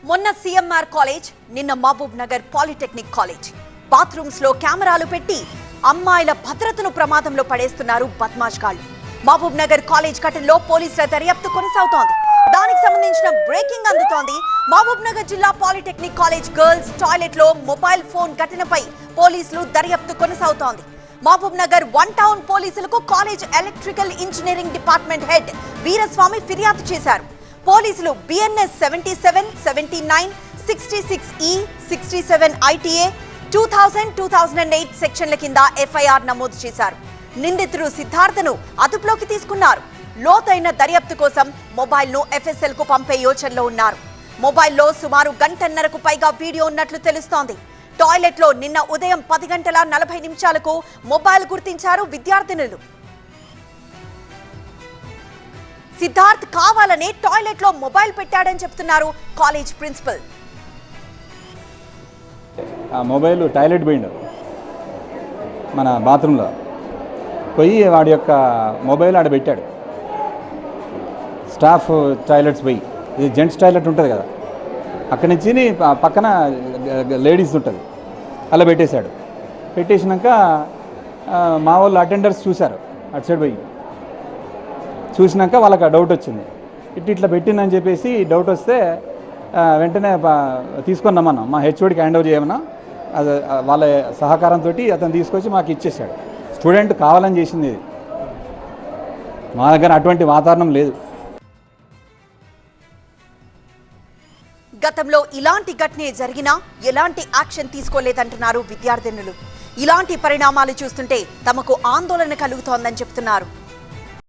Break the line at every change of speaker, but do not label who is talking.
మొన్న సిఎంఆర్ కాలేజ్, నిన్న Mahabubnagar polytechnic college. Bathrooms లో కెమెరాలు పెట్టి అమ్మాయిల భద్రతను ప్రమాదంలో పడేస్తున్నారు బద్మాష్ గాళ్లు. మహబూబ్ నగర్ కాలేజ్ ఘటనలో పోలీసుల దర్యాప్తు కొనసాగుతోంది. దానికి సంబంధించిన బ్రేకింగ్ అందుతోంది. మహబూబ్ నగర్ జిల్లా పాలిటెక్నిక్ కాలేజ్ గర్ల్స్ టాయిలెట్ లో మొబైల్ ఫోన్ ఘటనపై పోలీసులు దర్యాప్తు కొనసాగుతోంది. మహబూబ్ నగర్ 1 టౌన్ పోలీసులకు college electrical engineering department head Veeraswamy ఫిర్యాదు చేశారు. పోలీసులు బిఎన్ఎస్ 77, 79, 66E, 67 ITA, 2000, 2008 సెక్షన్ల కింద ఎఫ్ఐఆర్ నమోదు చేశారు. నిందితుడు సిద్ధార్థను అదుపులోకి తీసుకున్నారు. లోతైన దర్యాప్తు కోసం మొబైల్ ను FSL కు పంపే యోచనలో ఉన్నారు. మొబైల్లో సుమారు గంటన్నరకు పైగా వీడియో ఉన్నట్లు తెలుస్తోంది. టాయిలెట్ లో నిన్న ఉదయం 10:40 మొబైల్ గుర్తించారు విద్యార్థినులు. సిద్ధార్థ్ కావాలనే టాయిలెట్ లో మొబైల్ పెట్టాడని చెప్తున్నారు కాలేజ్ ప్రిన్సిపల్.
మొబైల్ టాయిలెట్ పోయిండు, మన బాత్రూంలో పోయి వాడి యొక్క మొబైల్ ఆడ పెట్టాడు. స్టాఫ్ టాయిలెట్స్ పోయి, ఇది జెంట్స్ టాయిలెట్ ఉంటుంది కదా, అక్కడి నుంచి పక్కన లేడీస్ ఉంటుంది, అలా పెట్టేశాడు. పెట్టేసినాక మా వాళ్ళు అటెండర్స్ చూశారు, అటు సైడ్ పోయి చూసినాక వాళ్ళకి డౌట్ వచ్చింది. ఇట్లా పెట్టిందని చెప్పేసి డౌట్ వస్తే వెంటనే తీసుకొని రమ్మన్నాం, మా హెచ్ఓడికి హ్యాండ్ ఓవర్ చేయమన్నా. అది వాళ్ళ సహకారంతో అతను తీసుకొచ్చి మాకు ఇచ్చేసాడు. స్టూడెంట్ కావాలని చేసింది ఇది, మా దగ్గర అటువంటి వాతావరణం లేదు.
గతంలో ఇలాంటి ఘటనే జరిగినా ఎలాంటి యాక్షన్ తీసుకోలేదంటున్నారు విద్యార్థినులు. ఇలాంటి పరిణామాలు చూస్తుంటే తమకు ఆందోళన కలుగుతోందని చెప్తున్నారు.